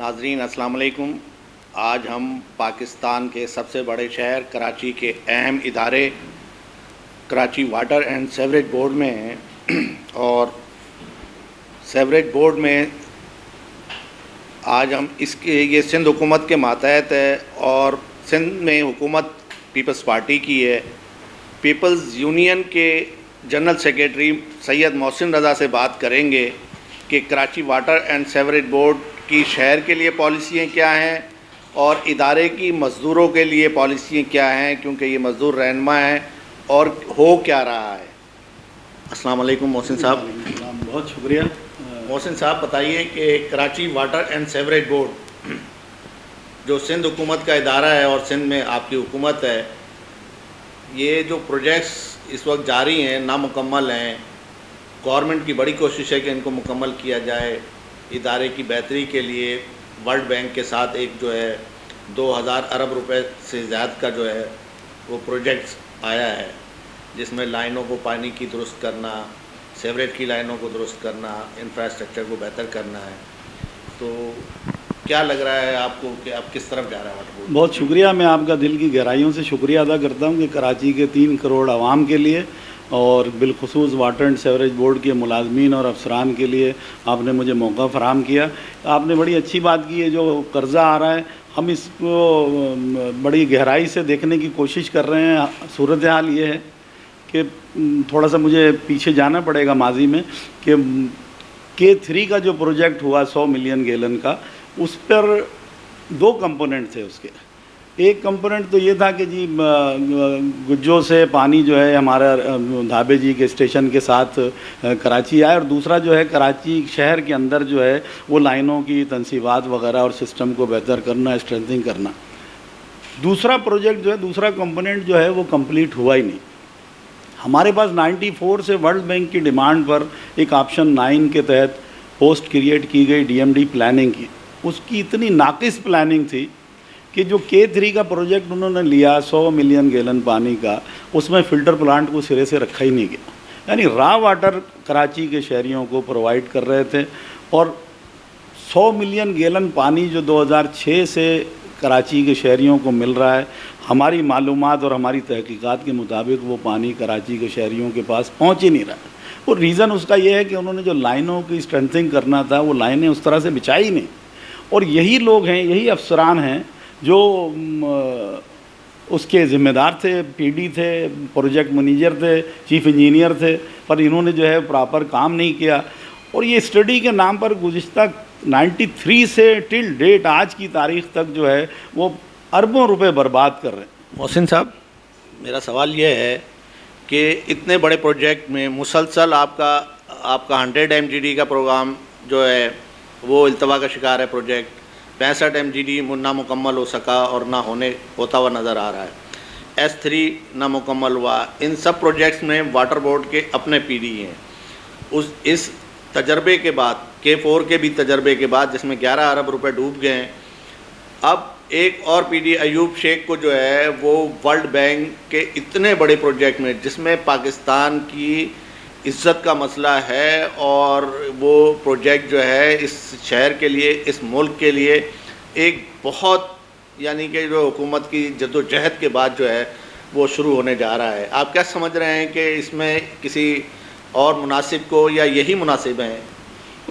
ناظرین السلام علیکم. آج ہم پاکستان کے سب سے بڑے شہر کراچی کے اہم ادارے Karachi water and sewerage board میں ہیں اور سیوریج بورڈ میں آج ہم یہ سندھ حکومت کے ماتحت ہے اور سندھ میں حکومت پیپلز پارٹی کی ہے. پیپلز یونین کے جنرل سیکریٹری سید محسن رضا سے بات کریں گے کہ Karachi water and sewerage board کی شہر کے لیے پالیسیاں کیا ہیں اور ادارے کی مزدوروں کے لیے پالیسیاں کیا ہیں، کیونکہ یہ مزدور رہنما ہیں اور ہو کیا رہا ہے. السلام علیکم محسن صاحب. بہت شکریہ. محسن صاحب بتائیے کہ Karachi water and sewerage board جو سندھ حکومت کا ادارہ ہے اور سندھ میں آپ کی حکومت ہے، یہ جو پروجیکٹس اس وقت جاری ہیں نامکمل ہیں، گورنمنٹ کی بڑی کوشش ہے کہ ان کو مکمل کیا جائے. ادارے کی بہتری کے لیے ورلڈ بینک کے ساتھ ایک جو ہے 2000 ارب روپے سے زیادہ کا جو ہے وہ پروجیکٹس آیا ہے، جس میں لائنوں کو پانی کی درست کرنا، سیوریج کی لائنوں کو درست کرنا، انفراسٹرکچر کو بہتر کرنا ہے. تو کیا لگ رہا ہے آپ کو کہ آپ کس طرف جا رہا ہے واٹر بورڈ؟ بہت شکریہ. میں آپ کا دل کی گہرائیوں سے شکریہ ادا کرتا ہوں کہ کراچی کے 3 کروڑ عوام کے لیے اور بالخصوص واٹر اینڈ سیوریج بورڈ کے ملازمین اور افسران کے لیے آپ نے مجھے موقع فراہم کیا. آپ نے بڑی اچھی بات کی ہے. جو قرضہ آ رہا ہے ہم اس کو بڑی گہرائی سے دیکھنے کی کوشش کر رہے ہیں. صورتحال یہ ہے کہ تھوڑا سا مجھے پیچھے جانا پڑے گا ماضی میں کہ K3 کا جو پروجیکٹ ہوا 100 ملین گیلن کا، اس پر 2 کمپوننٹ تھے اس کے. ایک کمپوننٹ تو یہ تھا کہ جی گجو سے پانی جو ہے ہمارا دھابے جی کے اسٹیشن کے ساتھ کراچی آئے، اور دوسرا جو ہے کراچی شہر کے اندر جو ہے وہ لائنوں کی تنصیبات وغیرہ اور سسٹم کو بہتر کرنا، اسٹرینتھنگ کرنا. دوسرا پروجیکٹ جو ہے، دوسرا کمپوننٹ جو ہے وہ کمپلیٹ ہوا ہی نہیں. ہمارے پاس 94 سے ورلڈ بینک کی ڈیمانڈ پر ایک آپشن 9 کے تحت پوسٹ کریٹ کی گئی DMD پلاننگ کی. اس کی اتنی ناقص پلاننگ تھی کہ جو K3 کا پروجیکٹ انہوں نے لیا 100 ملین گیلن پانی کا، اس میں فلٹر پلانٹ کو سرے سے رکھا ہی نہیں گیا. یعنی را واٹر کراچی کے شہریوں کو پرووائڈ کر رہے تھے، اور 100 ملین گیلن پانی جو 2006 سے کراچی کے شہریوں کو مل رہا ہے، ہماری معلومات اور ہماری تحقیقات کے مطابق وہ پانی کراچی کے شہریوں کے پاس پہنچ ہی نہیں رہا ہے. اور ریزن اس کا یہ ہے کہ انہوں نے جو لائنوں کی اسٹرینتھنگ کرنا تھا وہ لائنیں اس طرح سے بچائی نہیں. اور یہی لوگ ہیں، یہی افسران ہیں جو اس کے ذمہ دار تھے، PD تھے، پروجیکٹ منیجر تھے، چیف انجینئر تھے، پر انہوں نے جو ہے پراپر کام نہیں کیا. اور یہ اسٹڈی کے نام پر گزشتہ 93 سے ٹل ڈیٹ آج کی تاریخ تک جو ہے وہ اربوں روپے برباد کر رہے ہیں. محسن صاحب، میرا سوال یہ ہے کہ اتنے بڑے پروجیکٹ میں مسلسل آپ کا 100 MGD کا پروگرام جو ہے وہ التوا کا شکار ہے. پروجیکٹ 65 MGD نہ مکمل ہو سکا اور نہ ہوتا ہوا نظر آ رہا ہے. S3 نہ مکمل ہوا. ان سب پروجیکٹس میں واٹر بورڈ کے اپنے PD ہیں. اس تجربے کے بعد، K4 کے بھی تجربے کے بعد، جس میں 11 ارب روپے ڈوب گئے ہیں، اب ایک اور PD ایوب شیخ کو جو ہے وہ ورلڈ بینک کے اتنے بڑے پروجیکٹ میں، جس میں پاکستان کی عزت کا مسئلہ ہے اور وہ پروجیکٹ جو ہے اس شہر کے لیے، اس ملک کے لیے ایک بہت، یعنی کہ جو حکومت کی جد و جہد کے بعد جو ہے وہ شروع ہونے جا رہا ہے. آپ کیا سمجھ رہے ہیں کہ اس میں کسی اور مناسب کو، یا یہی مناسب ہیں؟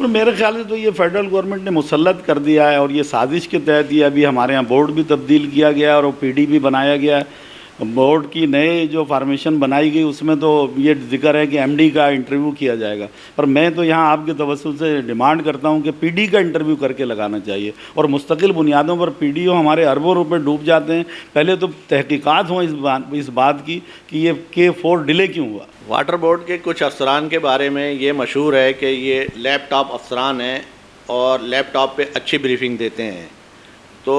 میرے خیال سے تو یہ فیڈرل گورنمنٹ نے مسلط کر دیا ہے، اور یہ سازش کے تحت یہ ابھی ہمارے یہاں بورڈ بھی تبدیل کیا گیا اور وہ PD بھی بنایا گیا ہے. بورڈ کی نئے جو فارمیشن بنائی گئی اس میں تو یہ ذکر ہے کہ MD کا انٹرویو کیا جائے گا، پر میں تو یہاں آپ کے توسل سے ڈیمانڈ کرتا ہوں کہ PD کا انٹرویو کر کے لگانا چاہیے، اور مستقل بنیادوں پر PD ہمارے اربوں روپے ڈوب جاتے ہیں. پہلے تو تحقیقات ہوں اس بات کی کہ یہ K4 ڈیلے کیوں ہوا. واٹر بورڈ کے کچھ افسران کے بارے میں یہ مشہور ہے کہ یہ لیپ ٹاپ افسران ہیں اور لیپ ٹاپ پہ اچھی بریفنگ دیتے ہیں. تو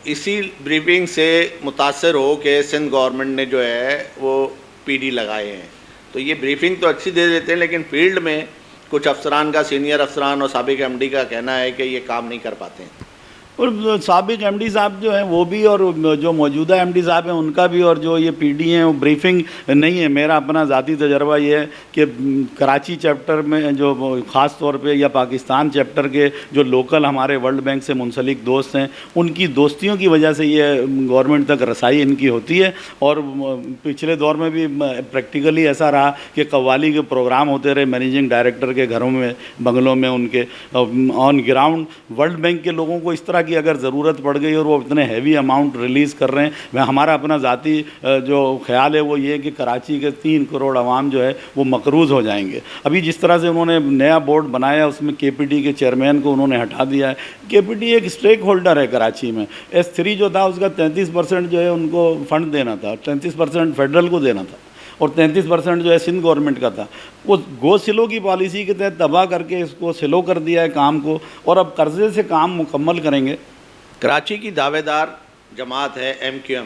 اسی بریفنگ سے متاثر ہو کہ سندھ گورنمنٹ نے جو ہے وہ PD لگائے ہیں. تو یہ بریفنگ تو اچھی دے دیتے ہیں، لیکن فیلڈ میں کچھ افسران کا، سینئر افسران اور سابق MD کا کہنا ہے کہ یہ کام نہیں کر پاتے ہیں. اور سابق ایم ڈی صاحب جو ہیں وہ بھی، اور جو موجودہ ایم ڈی صاحب ہیں ان کا بھی، اور جو یہ پی ڈی ہیں وہ بریفنگ نہیں ہے. میرا اپنا ذاتی تجربہ یہ ہے کہ کراچی چیپٹر میں جو خاص طور پہ یا پاکستان چیپٹر کے جو لوکل ہمارے ورلڈ بینک سے منسلک دوست ہیں ان کی دوستیوں کی وجہ سے یہ گورنمنٹ تک رسائی ان کی ہوتی ہے. اور پچھلے دور میں بھی پریکٹیکلی ایسا رہا کہ قوالی کے پروگرام ہوتے رہے مینیجنگ ڈائریکٹر کے گھروں میں، بنگلوں میں ان کے. آن گراؤنڈ ورلڈ بینک کے لوگوں کو اس طرح کی اگر ضرورت پڑ گئی اور وہ اتنے ہیوی اماؤنٹ ریلیز کر رہے ہیں، ہمارا اپنا ذاتی جو خیال ہے وہ یہ کہ کراچی کے 3 کروڑ عوام جو ہے وہ مقروض ہو جائیں گے. ابھی جس طرح سے انہوں نے نیا بورڈ بنایا اس میں کے پی ٹی کے چیئرمین کو انہوں نے ہٹا دیا ہے. کے پی ٹی ایک اسٹیک ہولڈر ہے کراچی میں. ایس 3 جو تھا اس کا 33% جو ہے ان کو فنڈ دینا تھا، 33% فیڈرل کو دینا تھا اور 33% جو ہے سندھ گورنمنٹ کا تھا. وہ گو سلو کی پالیسی کے تحت تباہ کر کے اس کو سلو کر دیا ہے کام کو، اور اب قرضے سے کام مکمل کریں گے. کراچی کی دعوے دار جماعت ہے ایم کیو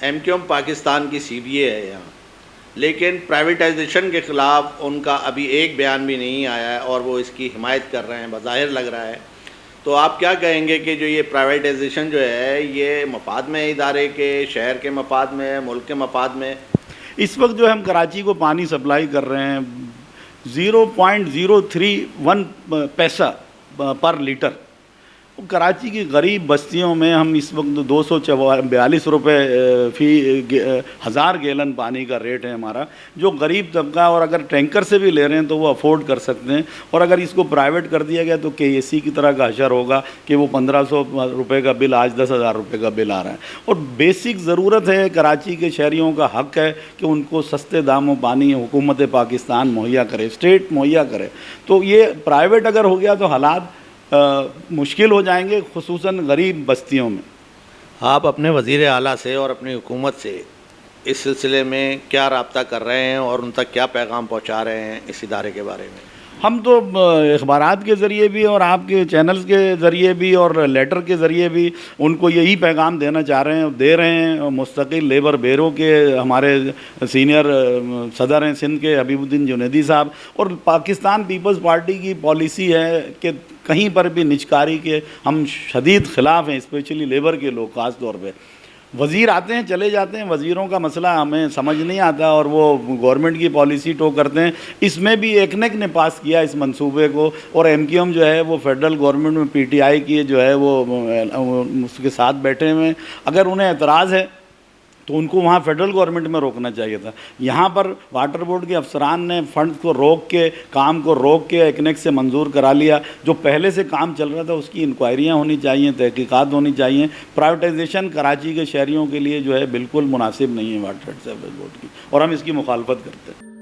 ایم پاکستان کی سی بی اے ہے یہاں، لیکن پرائیویٹائزیشن کے خلاف ان کا ابھی ایک بیان بھی نہیں آیا ہے اور وہ اس کی حمایت کر رہے ہیں بظاہر لگ رہا ہے. تو آپ کیا کہیں گے کہ جو یہ پرائیویٹائزیشن جو ہے یہ مفاد میں ادارے کے، شہر کے مفاد میں، ملک کے مفاد میں؟ اس وقت جو ہم کراچی کو پانی سپلائی کر رہے ہیں 0.031 پیسہ پر لیٹر. کراچی کی غریب بستیوں میں ہم اس وقت 242 روپے فی 1000 گیلن پانی کا ریٹ ہے ہمارا. جو غریب طبقہ، اور اگر ٹینکر سے بھی لے رہے ہیں تو وہ افورڈ کر سکتے ہیں. اور اگر اس کو پرائیویٹ کر دیا گیا تو کے اے سی کی طرح کا حشر ہوگا کہ وہ 1500 روپے کا بل آج 10,000 روپے کا بل آ رہا ہے. اور بیسک ضرورت ہے، کراچی کے شہریوں کا حق ہے کہ ان کو سستے داموں پانی حکومت پاکستان مہیا کرے، اسٹیٹ مہیا کرے. تو یہ پرائیویٹ اگر ہو گیا تو حالات مشکل ہو جائیں گے، خصوصاً غریب بستیوں میں. آپ اپنے وزیر اعلیٰ سے اور اپنی حکومت سے اس سلسلے میں کیا رابطہ کر رہے ہیں اور ان تک کیا پیغام پہنچا رہے ہیں اس ادارے کے بارے میں؟ ہم تو اخبارات کے ذریعے بھی اور آپ کے چینلز کے ذریعے بھی اور لیٹر کے ذریعے بھی ان کو یہی پیغام دینا چاہ رہے ہیں، دے رہے ہیں. مستقل لیبر بیرو کے ہمارے سینئر صدر ہیں سندھ کے حبیب الدین جنیدی صاحب، اور پاکستان پیپلز پارٹی کی پالیسی ہے کہ کہیں پر بھی نجکاری کے ہم شدید خلاف ہیں، اسپیشلی لیبر کے لوگ خاص طور پہ. وزیر آتے ہیں چلے جاتے ہیں، وزیروں کا مسئلہ ہمیں سمجھ نہیں آتا اور وہ گورنمنٹ کی پالیسی ٹو کرتے ہیں. اس میں بھی ایک نے پاس کیا اس منصوبے کو، اور ایم کیو ایم جو ہے وہ فیڈرل گورنمنٹ میں پی ٹی آئی کی جو ہے وہ اس کے ساتھ بیٹھے ہوئے ہیں. اگر انہیں اعتراض ہے تو ان کو وہاں فیڈرل گورنمنٹ میں روکنا چاہیے تھا. یہاں پر واٹر بورڈ کے افسران نے فنڈ کو روک کے، کام کو روک کے ایکنیک سے منظور کرا لیا. جو پہلے سے کام چل رہا تھا اس کی انکوائریاں ہونی چاہیے، تحقیقات ہونی چاہیے. پرائیویٹائزیشن کراچی کے شہریوں کے لیے جو ہے بالکل مناسب نہیں ہے واٹر سیوریج بورڈ کی، اور ہم اس کی مخالفت کرتے ہیں.